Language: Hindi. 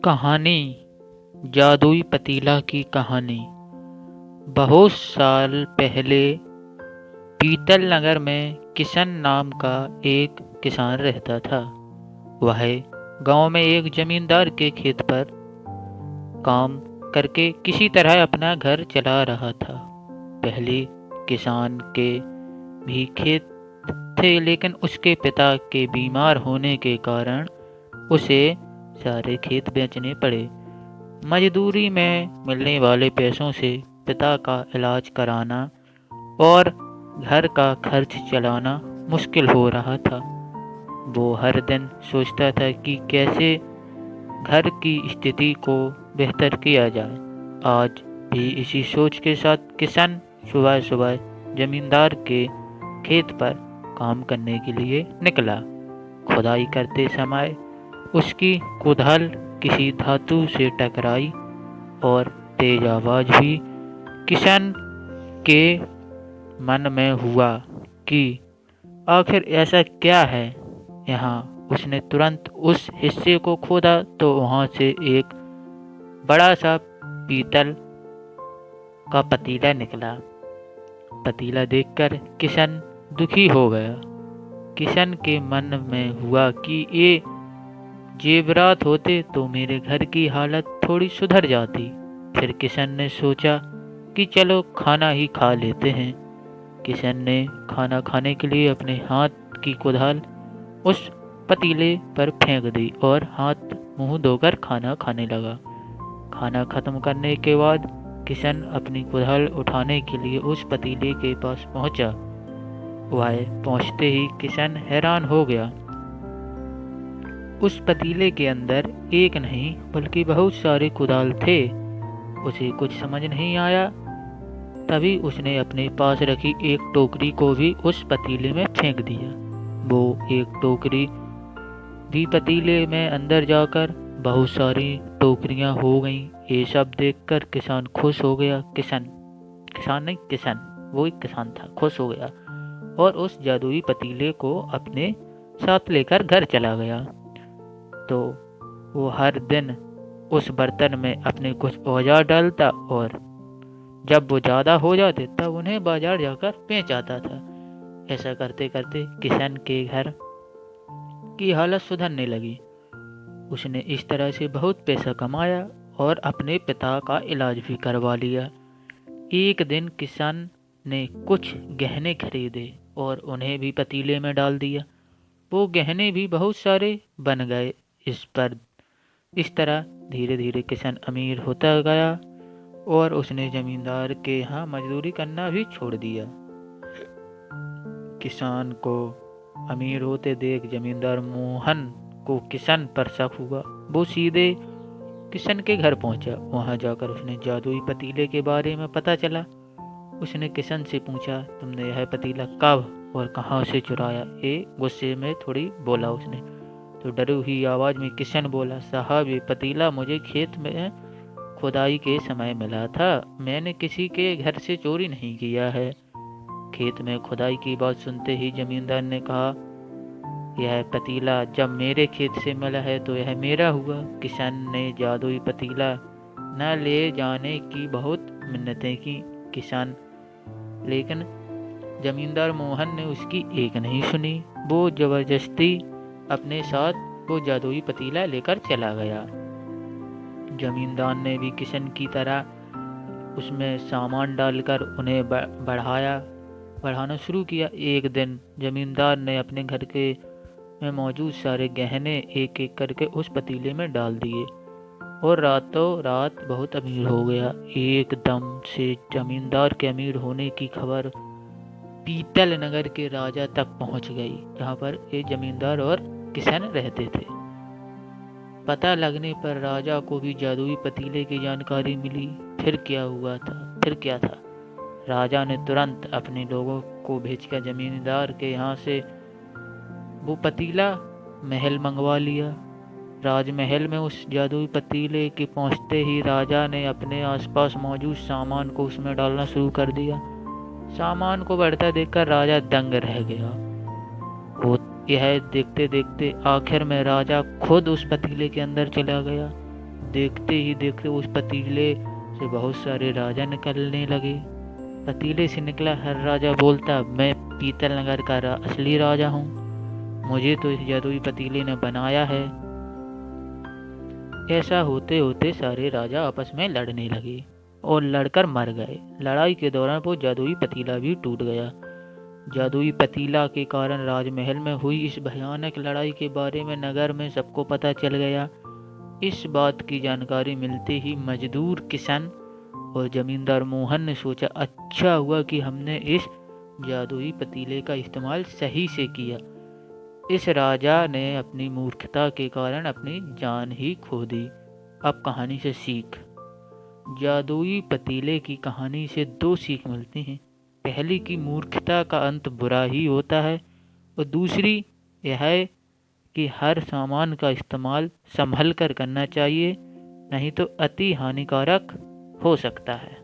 कहानी जादुई पतीला की कहानी। बहुत साल पहले पीतल नगर में किशन नाम का एक किसान रहता था। वह गांव में एक जमींदार के खेत पर काम करके किसी तरह अपना घर चला रहा था। पहले किसान के भी खेत थे, लेकिन उसके पिता के बीमार होने के कारण उसे सारे खेत बेचने पड़े। मजदूरी में मिलने वाले पैसों से पिता का इलाज कराना और घर का खर्च चलाना मुश्किल हो रहा था। वो हर दिन सोचता था कि कैसे घर की स्थिति को बेहतर किया जाए। आज भी इसी सोच के साथ किशन सुबह सुबह जमींदार के खेत पर काम करने के लिए निकला। खुदाई करते समय उसकी कुदाल किसी धातु से टकराई और तेज आवाज हुई। किशन के मन में हुआ कि आखिर ऐसा क्या है यहाँ। उसने तुरंत उस हिस्से को खोदा तो वहां से एक बड़ा सा पीतल का पतीला निकला। पतीला देखकर किशन दुखी हो गया। किशन के मन में हुआ कि ये जेवरात होते तो मेरे घर की हालत थोड़ी सुधर जाती। फिर किशन ने सोचा कि चलो खाना ही खा लेते हैं। किशन ने खाना खाने के लिए अपने हाथ की कुदाल उस पतीले पर फेंक दी और हाथ मुंह धोकर खाना खाने लगा। खाना खत्म करने के बाद किशन अपनी कुदाल उठाने के लिए उस पतीले के पास पहुंचा। वह पहुंचते ही किशन हैरान हो गया। उस पतीले के अंदर एक नहीं बल्कि बहुत सारे कुदाल थे। उसे कुछ समझ नहीं आया। तभी उसने अपने पास रखी एक टोकरी को भी उस पतीले में फेंक दिया। वो एक टोकरी भी पतीले में अंदर जाकर बहुत सारी टोकरियां हो गईं। ये सब देखकर किसान खुश हो गया। किसान वो एक किसान था, खुश हो गया और उस जादुई पतीले को अपने साथ लेकर घर चला गया। तो वो हर दिन उस बर्तन में अपने कुछ औजार डालता और जब वो ज़्यादा हो जाते तब उन्हें बाजार जाकर बेच आता था। ऐसा करते करते किशन के घर की हालत सुधरने लगी। उसने इस तरह से बहुत पैसा कमाया और अपने पिता का इलाज भी करवा लिया। एक दिन किसान ने कुछ गहने खरीदे और उन्हें भी पतीले में डाल दिया। वो गहने भी बहुत सारे बन गए। इस तरह धीरे धीरे किशन अमीर होता गया और उसने जमींदार के यहाँ मजदूरी करना भी छोड़ दिया। किसान को अमीर होते देख जमींदार मोहन को किशन पर शक हुआ। वो सीधे किशन के घर पहुंचा। वहां जाकर उसने जादुई पतीले के बारे में पता चला। उसने किशन से पूछा, तुमने यह पतीला कब और कहां से चुराया? ये गुस्से में थोड़ी बोला उसने। तो डरी हुई आवाज में किशन बोला, साहब ये पतीला मुझे खेत में खुदाई के समय मिला था। मैंने किसी के घर से चोरी नहीं किया है। खेत में खुदाई की बात सुनते ही जमींदार ने कहा, यह पतीला जब मेरे खेत से मिला है तो यह मेरा हुआ। किशन ने जादुई पतीला न ले जाने की बहुत मिन्नतें की लेकिन जमींदार मोहन ने उसकी एक नहीं सुनी। वो जबरदस्ती अपने साथ वो जादुई पतीला लेकर चला गया। जमींदार ने भी किशन की तरह उसमें सामान डालकर उन्हें बढ़ाना शुरू किया। एक दिन जमींदार ने अपने घर के में मौजूद सारे गहने एक एक करके उस पतीले में डाल दिए और रातों रात बहुत अमीर हो गया। एकदम से जमींदार के अमीर होने की खबर पीतल नगर के राजा तक पहुंच गई, जहां पर ये जमींदार और किशन रहते थे। पता लगने पर राजा को भी जादुई पतीले की जानकारी मिली। फिर क्या था? राजा ने तुरंत अपने लोगों को भेजकर जमींदार के यहाँ से वो पतीला महल मंगवा लिया। राजमहल में उस जादुई पतीले के पहुंचते ही राजा ने अपने आसपास मौजूद सामान को उसमें डालना शुरू कर दिया। सामान को बढ़ता देखकर राजा दंग रह गया। वो यह देखते देखते आखिर में राजा खुद उस पतीले के अंदर चला गया। देखते ही देखते उस पतीले से बहुत सारे राजा निकलने लगे। पतीले से निकला हर राजा बोलता, मैं पीतल नगर का असली राजा हूँ, मुझे तो इस जादुई पतीले ने बनाया है। ऐसा होते होते सारे राजा आपस में लड़ने लगे और लड़कर मर गए। लड़ाई के दौरान वो जादुई पतीला भी टूट गया। जादुई पतीला के कारण राजमहल में हुई इस भयानक लड़ाई के बारे में नगर में सबको पता चल गया। इस बात की जानकारी मिलते ही मजदूर किशन और जमींदार मोहन ने सोचा, अच्छा हुआ कि हमने इस जादुई पतीले का इस्तेमाल सही से किया। इस राजा ने अपनी मूर्खता के कारण अपनी जान ही खो दी। अब कहानी से सीख। जादुई पतीले की कहानी से दो सीख मिलती हैं। पहली कि मूर्खता का अंत बुरा ही होता है, और दूसरी यह है कि हर सामान का इस्तेमाल संभल कर करना चाहिए, नहीं तो अति हानिकारक हो सकता है।